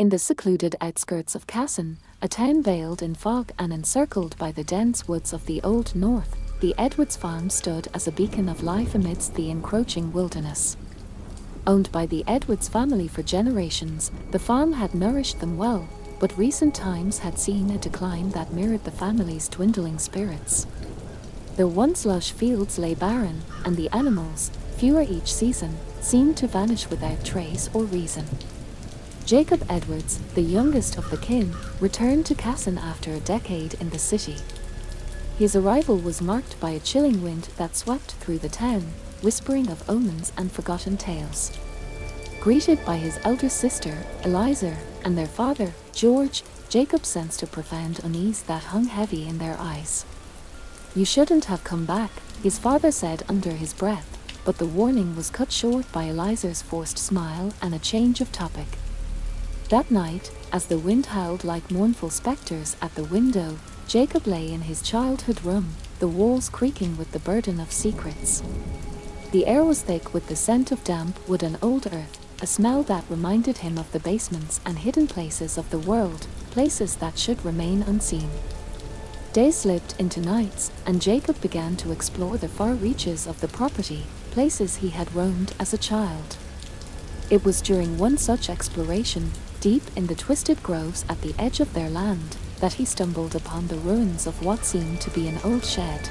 In the secluded outskirts of Cassin, a town veiled in fog and encircled by the dense woods of the Old North, the Edwards farm stood as a beacon of life amidst the encroaching wilderness. Owned by the Edwards family for generations, the farm had nourished them well, but recent times had seen a decline that mirrored the family's dwindling spirits. The once lush fields lay barren, and the animals, fewer each season, seemed to vanish without trace or reason. Jacob Edwards, the youngest of the kin, returned to Cassin after a decade in the city. His arrival was marked by a chilling wind that swept through the town, whispering of omens and forgotten tales. Greeted by his elder sister, Eliza, and their father, George, Jacob sensed a profound unease that hung heavy in their eyes. "You shouldn't have come back," his father said under his breath, but the warning was cut short by Eliza's forced smile and a change of topic. That night, as the wind howled like mournful specters at the window, Jacob lay in his childhood room, the walls creaking with the burden of secrets. The air was thick with the scent of damp wood and old earth, a smell that reminded him of the basements and hidden places of the world, places that should remain unseen. Days slipped into nights, and Jacob began to explore the far reaches of the property, places he had roamed as a child. It was during one such exploration, deep in the twisted groves at the edge of their land, that he stumbled upon the ruins of what seemed to be an old shed.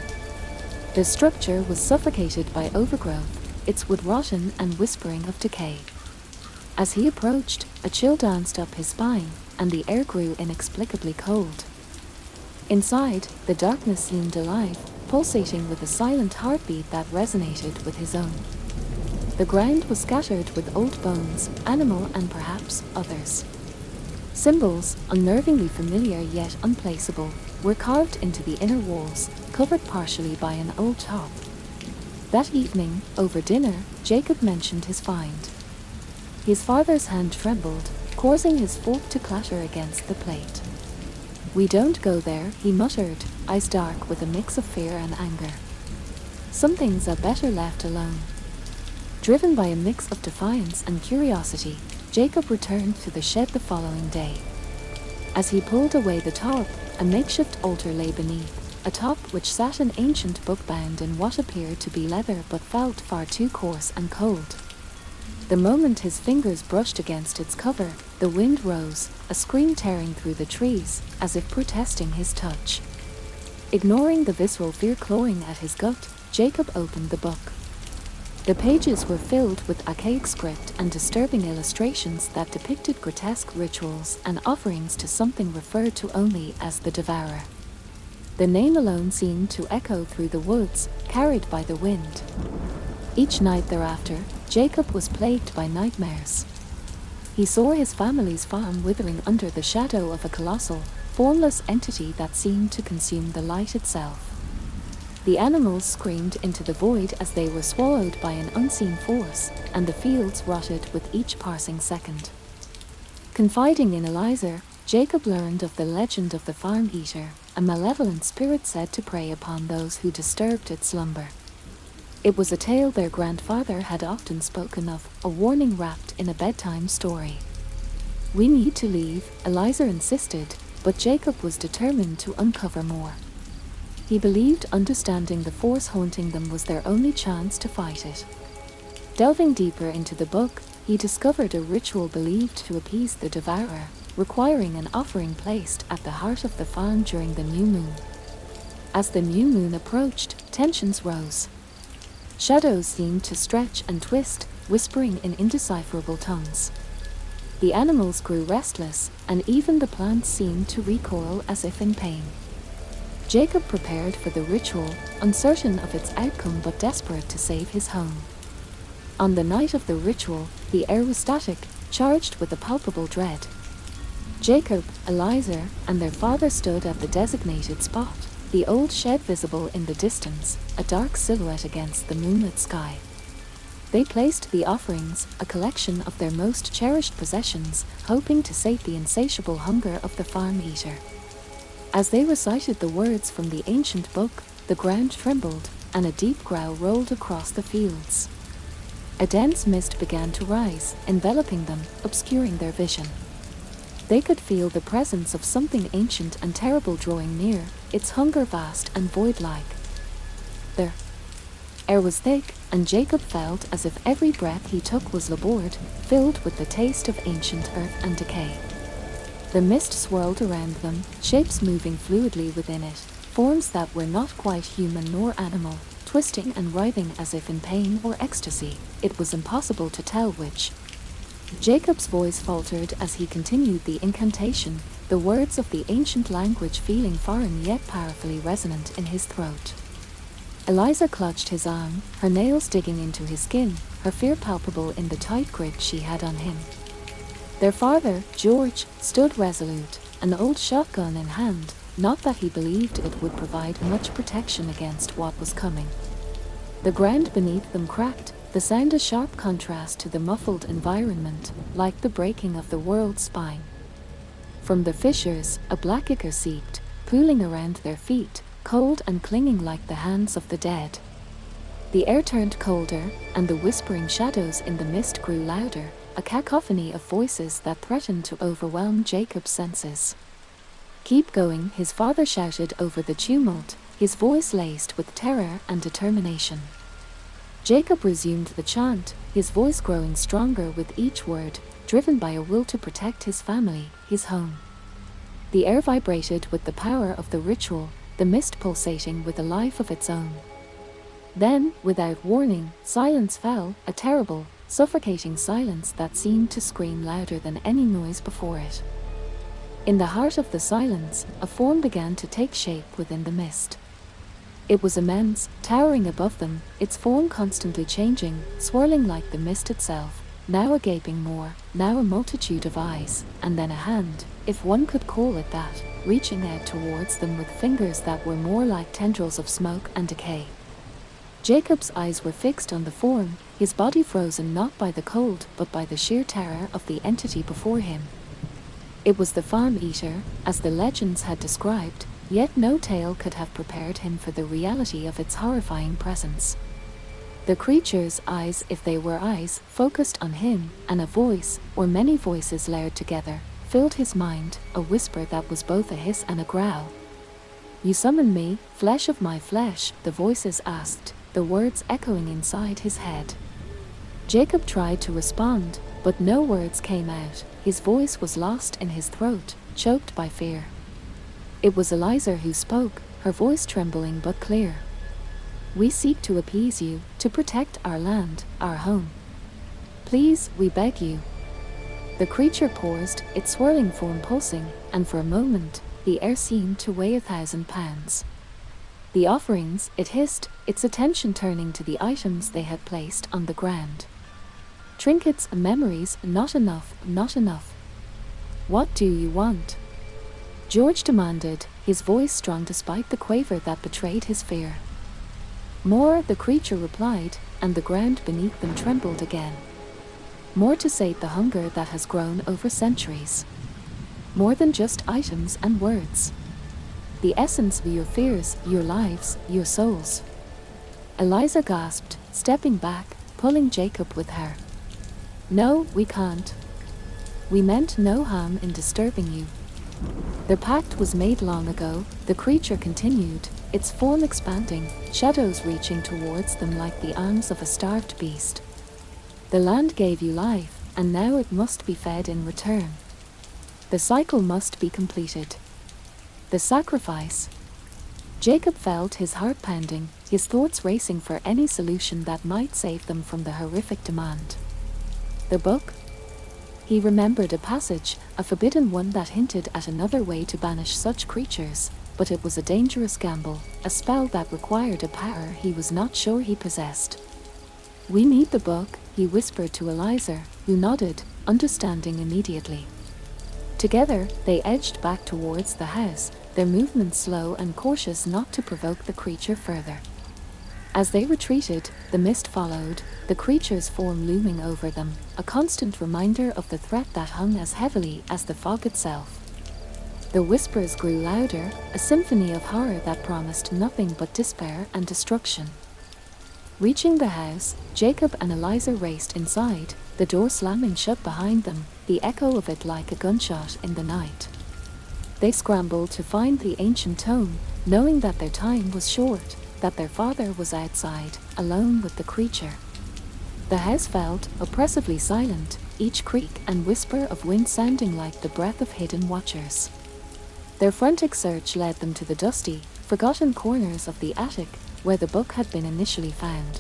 The structure was suffocated by overgrowth, its wood rotten and whispering of decay. As he approached, a chill danced up his spine, and the air grew inexplicably cold. Inside, the darkness seemed alive, pulsating with a silent heartbeat that resonated with his own. The ground was scattered with old bones, animal and perhaps others. Symbols, unnervingly familiar yet unplaceable, were carved into the inner walls, covered partially by an old top. That evening, over dinner, Jacob mentioned his find. His father's hand trembled, causing his fork to clatter against the plate. "We don't go there," he muttered, eyes dark with a mix of fear and anger. "Some things are better left alone." Driven by a mix of defiance and curiosity, Jacob returned to the shed the following day. As he pulled away the top, a makeshift altar lay beneath, a top which sat an ancient book bound in what appeared to be leather but felt far too coarse and cold. The moment his fingers brushed against its cover, the wind rose, a scream tearing through the trees, as if protesting his touch. Ignoring the visceral fear clawing at his gut, Jacob opened the book. The pages were filled with archaic script and disturbing illustrations that depicted grotesque rituals and offerings to something referred to only as the Devourer. The name alone seemed to echo through the woods, carried by the wind. Each night thereafter, Jacob was plagued by nightmares. He saw his family's farm withering under the shadow of a colossal, formless entity that seemed to consume the light itself. The animals screamed into the void as they were swallowed by an unseen force, and the fields rotted with each passing second. Confiding in Eliza, Jacob learned of the legend of the farm eater, a malevolent spirit said to prey upon those who disturbed its slumber. It was a tale their grandfather had often spoken of, a warning wrapped in a bedtime story. "We need to leave," Eliza insisted, but Jacob was determined to uncover more. He believed understanding the force haunting them was their only chance to fight it. Delving deeper into the book, he discovered a ritual believed to appease the Devourer, requiring an offering placed at the heart of the farm during the new moon. As the new moon approached, tensions rose. Shadows seemed to stretch and twist, whispering in indecipherable tongues. The animals grew restless, and even the plants seemed to recoil as if in pain. Jacob prepared for the ritual, uncertain of its outcome but desperate to save his home. On the night of the ritual, the air was static, charged with a palpable dread. Jacob, Eliza, and their father stood at the designated spot, the old shed visible in the distance, a dark silhouette against the moonlit sky. They placed the offerings, a collection of their most cherished possessions, hoping to sate the insatiable hunger of the farm eater. As they recited the words from the ancient book, the ground trembled, and a deep growl rolled across the fields. A dense mist began to rise, enveloping them, obscuring their vision. They could feel the presence of something ancient and terrible drawing near, its hunger vast and void-like. The air was thick, and Jacob felt as if every breath he took was laboured, filled with the taste of ancient earth and decay. The mist swirled around them, shapes moving fluidly within it, forms that were not quite human nor animal, twisting and writhing as if in pain or ecstasy. It was impossible to tell which. Jacob's voice faltered as he continued the incantation, the words of the ancient language feeling foreign yet powerfully resonant in his throat. Eliza clutched his arm, her nails digging into his skin, her fear palpable in the tight grip she had on him. Their father, George, stood resolute, an old shotgun in hand, not that he believed it would provide much protection against what was coming. The ground beneath them cracked, the sound a sharp contrast to the muffled environment, like the breaking of the world's spine. From the fissures, a black ichor seeped, pooling around their feet, cold and clinging like the hands of the dead. The air turned colder, and the whispering shadows in the mist grew louder, a cacophony of voices that threatened to overwhelm Jacob's senses. "Keep going," his father shouted over the tumult, his voice laced with terror and determination. Jacob resumed the chant, his voice growing stronger with each word, driven by a will to protect his family, his home. The air vibrated with the power of the ritual, the mist pulsating with a life of its own. Then, without warning, silence fell, a terrible, suffocating silence that seemed to scream louder than any noise before it. In the heart of the silence, a form began to take shape within the mist. It was immense, towering above them, its form constantly changing, swirling like the mist itself, now a gaping maw, now a multitude of eyes, and then a hand, if one could call it that, reaching out towards them with fingers that were more like tendrils of smoke and decay. Jacob's eyes were fixed on the form, his body frozen not by the cold but by the sheer terror of the entity before him. It was the farm eater, as the legends had described, yet no tale could have prepared him for the reality of its horrifying presence. The creature's eyes, if they were eyes, focused on him, and a voice, or many voices layered together, filled his mind, a whisper that was both a hiss and a growl. "You summon me, flesh of my flesh," the voices asked, the words echoing inside his head. Jacob tried to respond, but no words came out, his voice was lost in his throat, choked by fear. It was Eliza who spoke, her voice trembling but clear. "We seek to appease you, to protect our land, our home. Please, we beg you." The creature paused, its swirling form pulsing, and for a moment, the air seemed to weigh 1,000 pounds. "The offerings," it hissed, its attention turning to the items they had placed on the ground. "Trinkets and memories, not enough, not enough. What do you want?" George demanded, his voice strong despite the quaver that betrayed his fear. "More," the creature replied, and the ground beneath them trembled again. "More to sate the hunger that has grown over centuries. More than just items and words. The essence of your fears, your lives, your souls." Eliza gasped, stepping back, pulling Jacob with her. "No, we can't. We meant no harm in disturbing you. The pact was made long ago," the creature continued, its form expanding, shadows reaching towards them like the arms of a starved beast. "The land gave you life, and now it must be fed in return. The cycle must be completed. The sacrifice." Jacob felt his heart pounding, his thoughts racing for any solution that might save them from the horrific demand. The book? He remembered a passage, a forbidden one that hinted at another way to banish such creatures, but it was a dangerous gamble, a spell that required a power he was not sure he possessed. "We need the book," he whispered to Eliza, who nodded, understanding immediately. Together, they edged back towards the house, their movements slow and cautious not to provoke the creature further. As they retreated, the mist followed, the creature's form looming over them, a constant reminder of the threat that hung as heavily as the fog itself. The whispers grew louder, a symphony of horror that promised nothing but despair and destruction. Reaching the house, Jacob and Eliza raced inside, the door slamming shut behind them, the echo of it like a gunshot in the night. They scrambled to find the ancient tome, knowing that their time was short, that their father was outside, alone with the creature. The house felt oppressively silent, each creak and whisper of wind sounding like the breath of hidden watchers. Their frantic search led them to the dusty, forgotten corners of the attic, where the book had been initially found.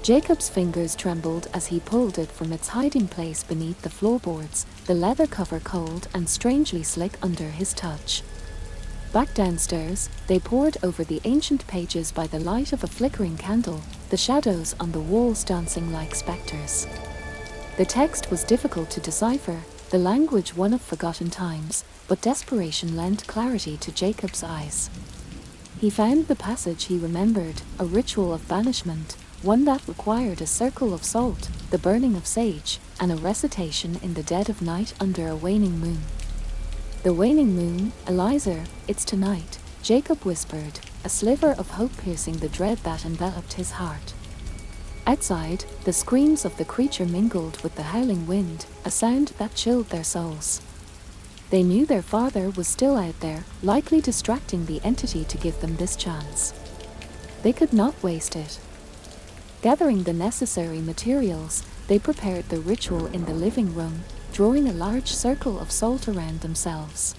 Jacob's fingers trembled as he pulled it from its hiding place beneath the floorboards, the leather cover cold and strangely slick under his touch. Back downstairs, they pored over the ancient pages by the light of a flickering candle, the shadows on the walls dancing like specters. The text was difficult to decipher, the language one of forgotten times, but desperation lent clarity to Jacob's eyes. He found the passage he remembered, a ritual of banishment, one that required a circle of salt, the burning of sage, and a recitation in the dead of night under a waning moon. The waning moon, Eliza, it's tonight, Jacob whispered, a sliver of hope piercing the dread that enveloped his heart. Outside, the screams of the creature mingled with the howling wind, a sound that chilled their souls. They knew their father was still out there, likely distracting the entity to give them this chance. They could not waste it. Gathering the necessary materials, they prepared the ritual in the living room, drawing a large circle of salt around themselves.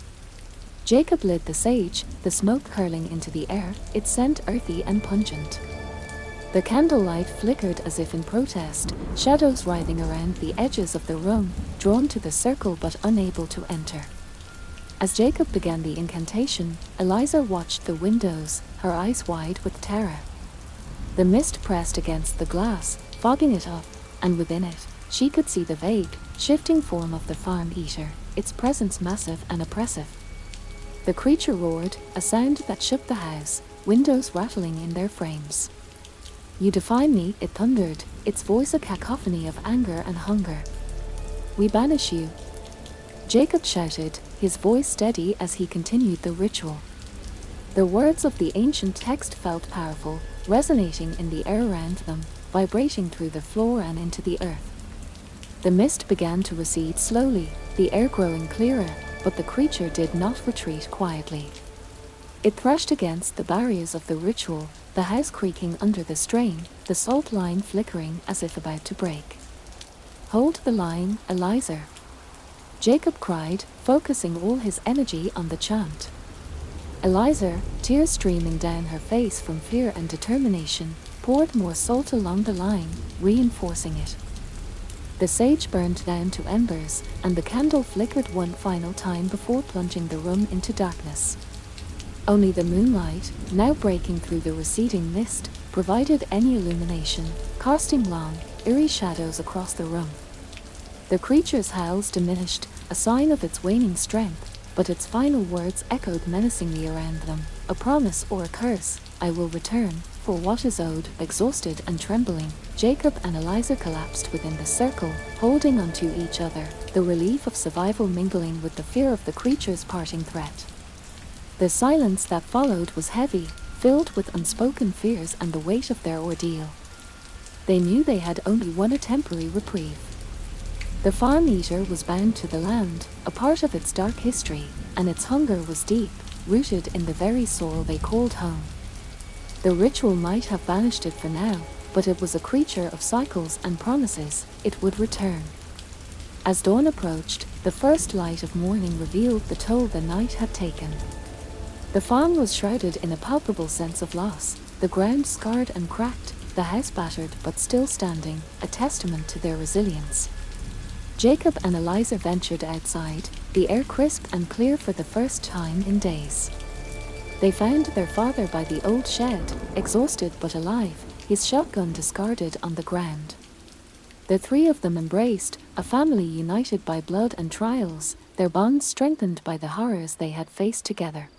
Jacob lit the sage, the smoke curling into the air, its scent earthy and pungent. The candlelight flickered as if in protest, shadows writhing around the edges of the room, drawn to the circle but unable to enter. As Jacob began the incantation, Eliza watched the windows, her eyes wide with terror. The mist pressed against the glass, fogging it up, and within it, she could see the vague, shifting form of the farm eater, its presence massive and oppressive. The creature roared, a sound that shook the house, windows rattling in their frames. "You defy me," it thundered, its voice a cacophony of anger and hunger. "We banish you," Jacob shouted, his voice steady as he continued the ritual. The words of the ancient text felt powerful, resonating in the air around them, vibrating through the floor and into the earth. The mist began to recede slowly, the air growing clearer, but the creature did not retreat quietly. It thrashed against the barriers of the ritual, the house creaking under the strain, the salt line flickering as if about to break. "Hold the line, Eliza," Jacob cried, focusing all his energy on the chant. Eliza, tears streaming down her face from fear and determination, poured more salt along the line, reinforcing it. The sage burned down to embers, and the candle flickered one final time before plunging the room into darkness. Only the moonlight, now breaking through the receding mist, provided any illumination, casting long, eerie shadows across the room. The creature's howls diminished, a sign of its waning strength, but its final words echoed menacingly around them, a promise or a curse, "I will return, for what is owed." Exhausted and trembling, Jacob and Eliza collapsed within the circle, holding onto each other, the relief of survival mingling with the fear of the creature's parting threat. The silence that followed was heavy, filled with unspoken fears and the weight of their ordeal. They knew they had only won a temporary reprieve. The farm eater was bound to the land, a part of its dark history, and its hunger was deep, rooted in the very soil they called home. The ritual might have banished it for now, but it was a creature of cycles and promises, it would return. As dawn approached, the first light of morning revealed the toll the night had taken. The farm was shrouded in a palpable sense of loss, the ground scarred and cracked, the house battered but still standing, a testament to their resilience. Jacob and Eliza ventured outside, the air crisp and clear for the first time in days. They found their father by the old shed, exhausted but alive, his shotgun discarded on the ground. The three of them embraced, a family united by blood and trials, their bonds strengthened by the horrors they had faced together.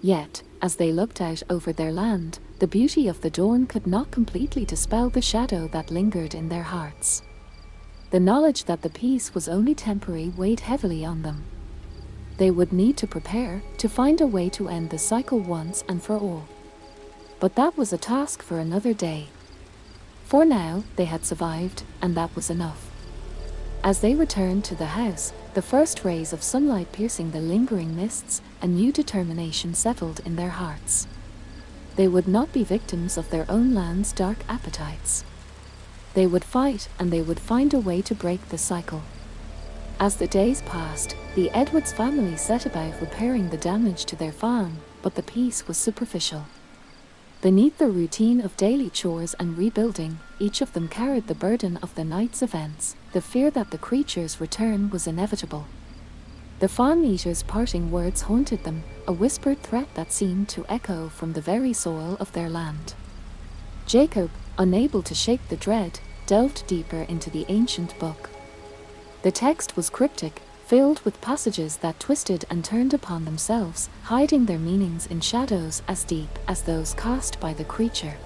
Yet, as they looked out over their land, the beauty of the dawn could not completely dispel the shadow that lingered in their hearts. The knowledge that the peace was only temporary weighed heavily on them. They would need to prepare, to find a way to end the cycle once and for all. But that was a task for another day. For now, they had survived, and that was enough. As they returned to the house, the first rays of sunlight piercing the lingering mists, a new determination settled in their hearts. They would not be victims of their own land's dark appetites. They would fight, and they would find a way to break the cycle. As the days passed, the Edwards family set about repairing the damage to their farm, but the peace was superficial. Beneath the routine of daily chores and rebuilding, each of them carried the burden of the night's events, the fear that the creature's return was inevitable. The farm eater's parting words haunted them, a whispered threat that seemed to echo from the very soil of their land. Jacob, unable to shake the dread, delved deeper into the ancient book. The text was cryptic, filled with passages that twisted and turned upon themselves, hiding their meanings in shadows as deep as those cast by the creature.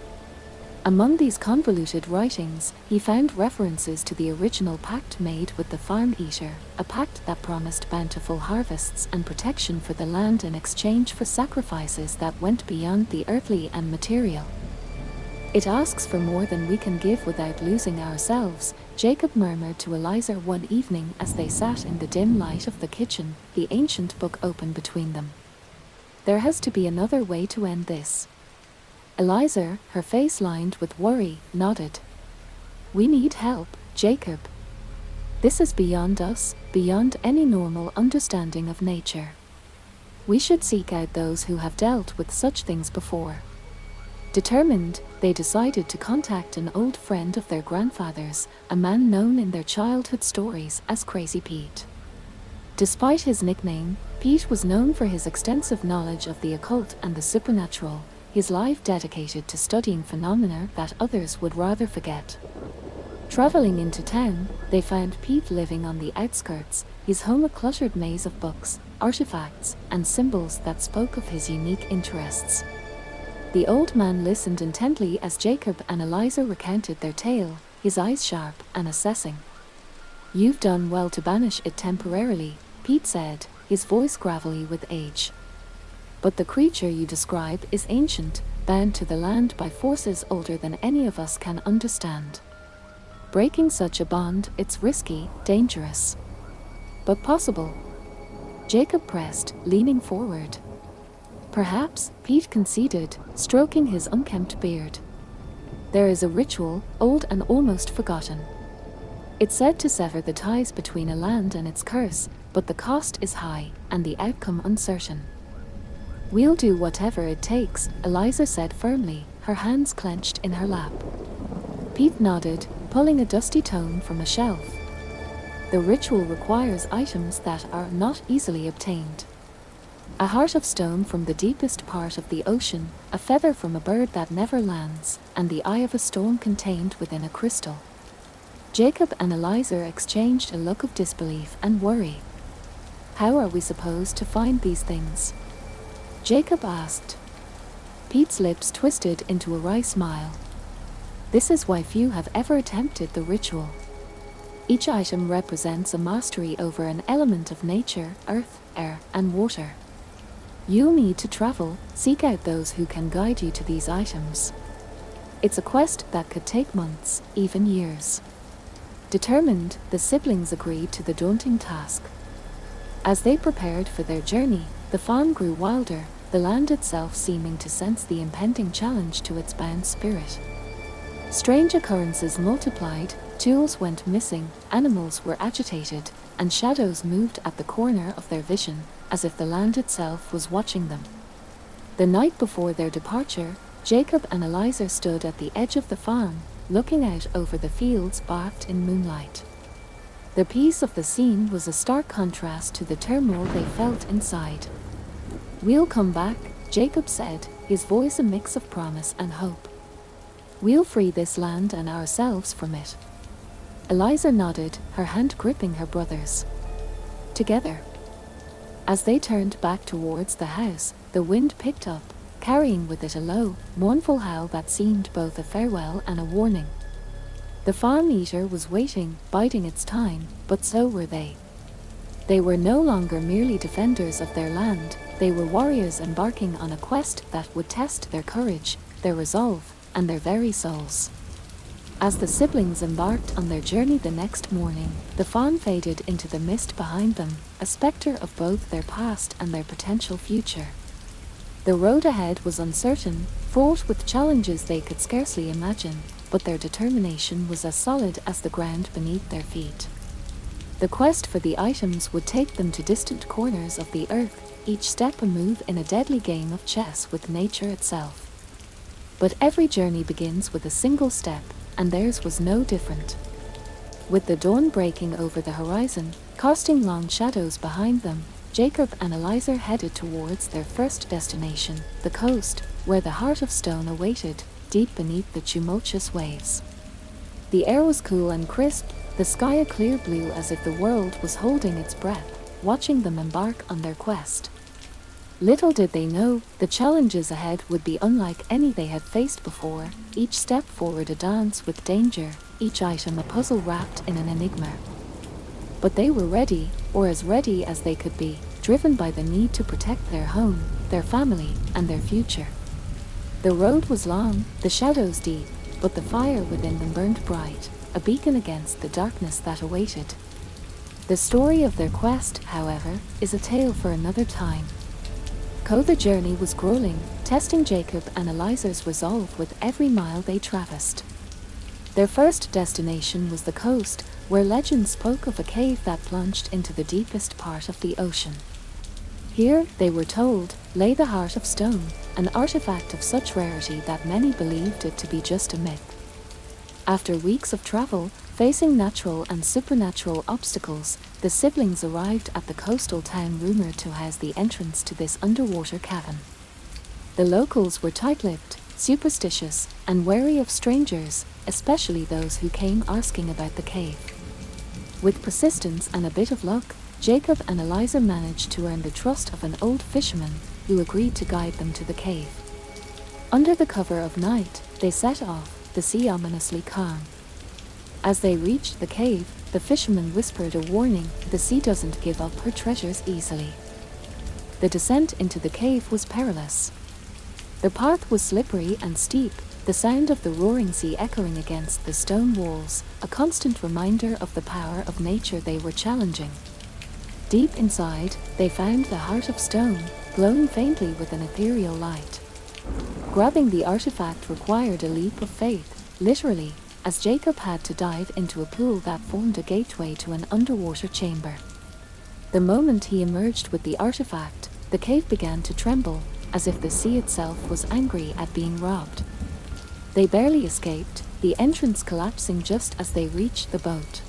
Among these convoluted writings, he found references to the original pact made with the farm eater, a pact that promised bountiful harvests and protection for the land in exchange for sacrifices that went beyond the earthly and material. "It asks for more than we can give without losing ourselves," Jacob murmured to Eliza one evening as they sat in the dim light of the kitchen, the ancient book open between them. "There has to be another way to end this." Eliza, her face lined with worry, nodded. "We need help, Jacob. This is beyond us, beyond any normal understanding of nature. We should seek out those who have dealt with such things before." Determined, they decided to contact an old friend of their grandfather's, a man known in their childhood stories as Crazy Pete. Despite his nickname, Pete was known for his extensive knowledge of the occult and the supernatural, his life dedicated to studying phenomena that others would rather forget. Traveling into town, they found Pete living on the outskirts, his home a cluttered maze of books, artifacts, and symbols that spoke of his unique interests. The old man listened intently as Jacob and Eliza recounted their tale, his eyes sharp and assessing. "You've done well to banish it temporarily," Pete said, his voice gravelly with age. "But the creature you describe is ancient, bound to the land by forces older than any of us can understand. Breaking such a bond, it's risky, dangerous. But possible." Jacob pressed, leaning forward. "Perhaps," Pete conceded, stroking his unkempt beard. "There is a ritual, old and almost forgotten. It's said to sever the ties between a land and its curse, but the cost is high, and the outcome uncertain." "We'll do whatever it takes," Eliza said firmly, her hands clenched in her lap. Pete nodded, pulling a dusty tome from a shelf. "The ritual requires items that are not easily obtained. A heart of stone from the deepest part of the ocean, a feather from a bird that never lands, and the eye of a storm contained within a crystal." Jacob and Eliza exchanged a look of disbelief and worry. "How are we supposed to find these things?" Jacob asked. Pete's lips twisted into a wry smile. "This is why few have ever attempted the ritual. Each item represents a mastery over an element of nature, earth, air, and water. You'll need to travel, seek out those who can guide you to these items. It's a quest that could take months, even years." Determined, the siblings agreed to the daunting task. As they prepared for their journey, the farm grew wilder, the land itself seeming to sense the impending challenge to its bound spirit. Strange occurrences multiplied, tools went missing, animals were agitated, and shadows moved at the corner of their vision, as if the land itself was watching them. The night before their departure, Jacob and Eliza stood at the edge of the farm, looking out over the fields bathed in moonlight. The peace of the scene was a stark contrast to the turmoil they felt inside. "We'll come back," Jacob said, his voice a mix of promise and hope. "We'll free this land and ourselves from it." Eliza nodded, her hand gripping her brother's. "Together." As they turned back towards the house, the wind picked up, carrying with it a low, mournful howl that seemed both a farewell and a warning. The farm eater was waiting, biding its time, but so were they. They were no longer merely defenders of their land, they were warriors embarking on a quest that would test their courage, their resolve, and their very souls. As the siblings embarked on their journey the next morning, the fawn faded into the mist behind them, a spectre of both their past and their potential future. The road ahead was uncertain, fraught with challenges they could scarcely imagine, but their determination was as solid as the ground beneath their feet. The quest for the items would take them to distant corners of the earth, each step a move in a deadly game of chess with nature itself. But every journey begins with a single step, and theirs was no different. With the dawn breaking over the horizon, casting long shadows behind them, Jacob and Eliza headed towards their first destination, the coast, where the heart of stone awaited, deep beneath the tumultuous waves. The air was cool and crisp, the sky a clear blue as if the world was holding its breath, watching them embark on their quest. Little did they know, the challenges ahead would be unlike any they had faced before, each step forward a dance with danger, each item a puzzle wrapped in an enigma. But they were ready, or as ready as they could be, driven by the need to protect their home, their family, and their future. The road was long, the shadows deep, but the fire within them burned bright, a beacon against the darkness that awaited. The story of their quest, however, is a tale for another time. The journey was grueling, testing Jacob and Eliza's resolve with every mile they traversed. Their first destination was the coast, where legend spoke of a cave that plunged into the deepest part of the ocean. Here, they were told, lay the heart of stone, an artifact of such rarity that many believed it to be just a myth. After weeks of travel, facing natural and supernatural obstacles, the siblings arrived at the coastal town rumored to house the entrance to this underwater cavern. The locals were tight-lipped, superstitious, and wary of strangers, especially those who came asking about the cave. With persistence and a bit of luck, Jacob and Eliza managed to earn the trust of an old fisherman, who agreed to guide them to the cave. Under the cover of night, they set off, the sea ominously calm. As they reached the cave, the fisherman whispered a warning: the sea doesn't give up her treasures easily. The descent into the cave was perilous. The path was slippery and steep, the sound of the roaring sea echoing against the stone walls, a constant reminder of the power of nature they were challenging. Deep inside, they found the heart of stone, glowing faintly with an ethereal light. Grabbing the artifact required a leap of faith, literally, as Jacob had to dive into a pool that formed a gateway to an underwater chamber. The moment he emerged with the artifact, the cave began to tremble, as if the sea itself was angry at being robbed. They barely escaped, the entrance collapsing just as they reached the boat.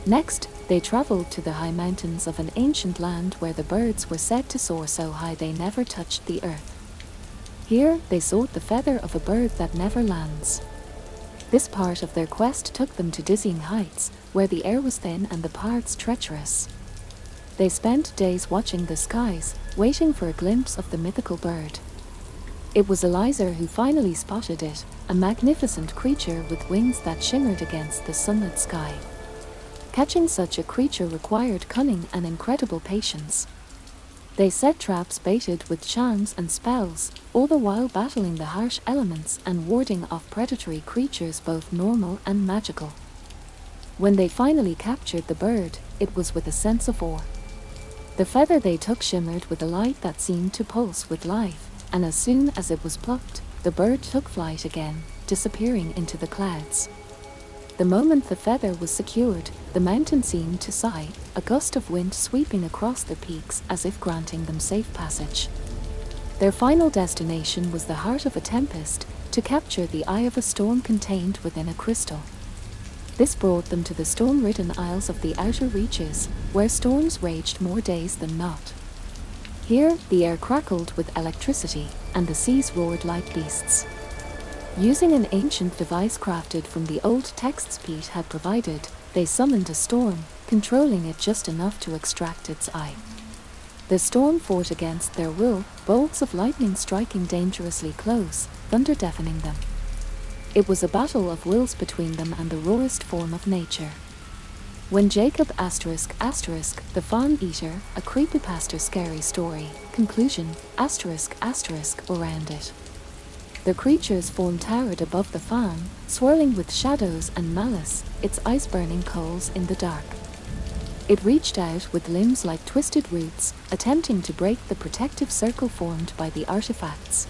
Next, they traveled to the high mountains of an ancient land where the birds were said to soar so high they never touched the earth. Here, they sought the feather of a bird that never lands. This part of their quest took them to dizzying heights, where the air was thin and the paths treacherous. They spent days watching the skies, waiting for a glimpse of the mythical bird. It was Eliza who finally spotted it, a magnificent creature with wings that shimmered against the sunlit sky. Catching such a creature required cunning and incredible patience. They set traps baited with charms and spells, all the while battling the harsh elements and warding off predatory creatures both normal and magical. When they finally captured the bird, it was with a sense of awe. The feather they took shimmered with a light that seemed to pulse with life, and as soon as it was plucked, the bird took flight again, disappearing into the clouds. The moment the feather was secured, the mountain seemed to sigh, a gust of wind sweeping across the peaks as if granting them safe passage. Their final destination was the heart of a tempest, to capture the eye of a storm contained within a crystal. This brought them to the storm-ridden isles of the outer reaches, where storms raged more days than not. Here, the air crackled with electricity, and the seas roared like beasts. Using an ancient device crafted from the old texts Pete had provided, they summoned a storm, controlling it just enough to extract its eye. The storm fought against their will, bolts of lightning striking dangerously close, thunder deafening them. It was a battle of wills between them and the rawest form of nature. When Jacob ***, the Fawn Eater, a creepypasta scary story, conclusion, ***, around it. The creature's form towered above the farm, swirling with shadows and malice, its eyes burning coals in the dark. It reached out with limbs like twisted roots, attempting to break the protective circle formed by the artifacts.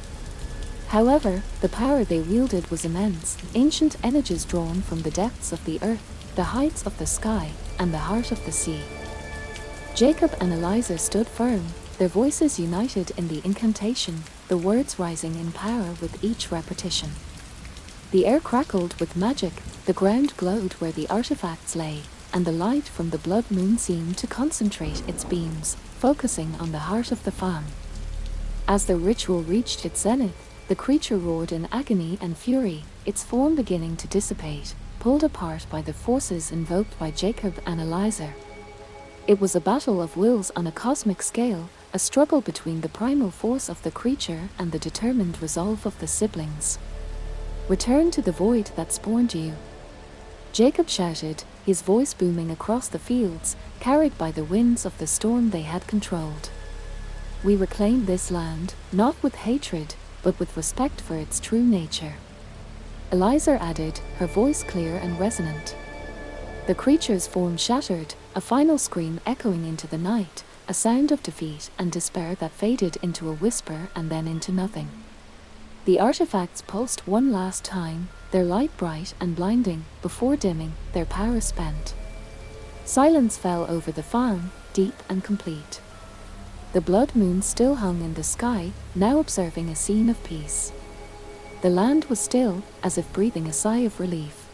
However, the power they wielded was immense, ancient energies drawn from the depths of the earth, the heights of the sky, and the heart of the sea. Jacob and Eliza stood firm, their voices united in the incantation, the words rising in power with each repetition. The air crackled with magic, the ground glowed where the artifacts lay, and the light from the blood moon seemed to concentrate its beams, focusing on the heart of the farm. As the ritual reached its zenith, the creature roared in agony and fury, its form beginning to dissipate, pulled apart by the forces invoked by Jacob and Eliza. It was a battle of wills on a cosmic scale, a struggle between the primal force of the creature and the determined resolve of the siblings. "Return to the void that spawned you," Jacob shouted, his voice booming across the fields, carried by the winds of the storm they had controlled. "We reclaim this land, not with hatred, but with respect for its true nature," Eliza added, her voice clear and resonant. The creature's form shattered, a final scream echoing into the night, a sound of defeat and despair that faded into a whisper and then into nothing. The artifacts pulsed one last time, their light bright and blinding, before dimming, their power spent. Silence fell over the farm, deep and complete. The blood moon still hung in the sky, now observing a scene of peace. The land was still, as if breathing a sigh of relief.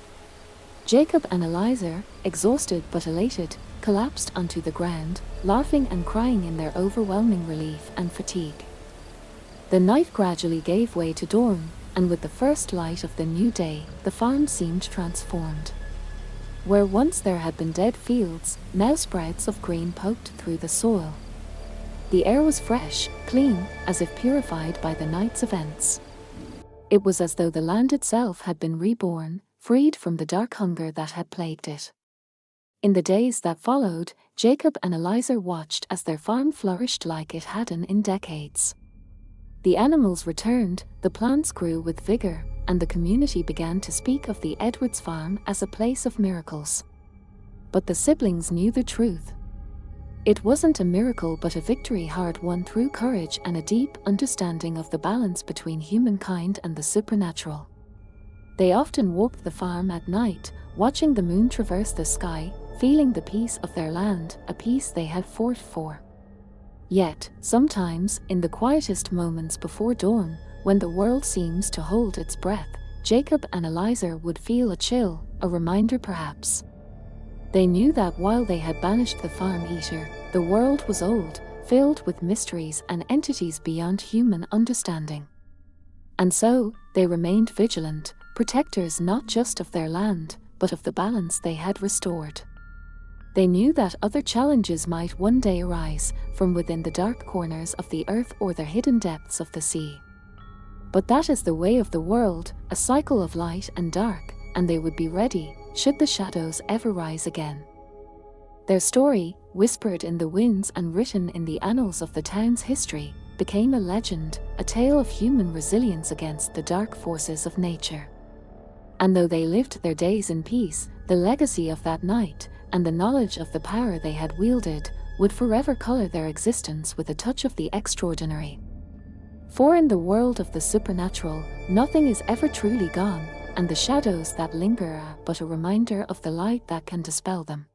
Jacob and Eliza, exhausted but elated, collapsed onto the ground, laughing and crying in their overwhelming relief and fatigue. The night gradually gave way to dawn, and with the first light of the new day, the farm seemed transformed. Where once there had been dead fields, now sprouts of green poked through the soil. The air was fresh, clean, as if purified by the night's events. It was as though the land itself had been reborn, freed from the dark hunger that had plagued it. In the days that followed, Jacob and Eliza watched as their farm flourished like it hadn't in decades. The animals returned, the plants grew with vigor, and the community began to speak of the Edwards farm as a place of miracles. But the siblings knew the truth. It wasn't a miracle but a victory hard-won through courage and a deep understanding of the balance between humankind and the supernatural. They often walked the farm at night, watching the moon traverse the sky, feeling the peace of their land, a peace they had fought for. Yet, sometimes, in the quietest moments before dawn, when the world seems to hold its breath, Jacob and Eliza would feel a chill, a reminder perhaps. They knew that while they had banished the farm eater, the world was old, filled with mysteries and entities beyond human understanding. And so, they remained vigilant, protectors not just of their land, but of the balance they had restored. They knew that other challenges might one day arise, from within the dark corners of the earth or the hidden depths of the sea. But that is the way of the world, a cycle of light and dark, and they would be ready, should the shadows ever rise again. Their story, whispered in the winds and written in the annals of the town's history, became a legend, a tale of human resilience against the dark forces of nature. And though they lived their days in peace, the legacy of that night, and the knowledge of the power they had wielded, would forever color their existence with a touch of the extraordinary. For in the world of the supernatural, nothing is ever truly gone, and the shadows that linger are but a reminder of the light that can dispel them.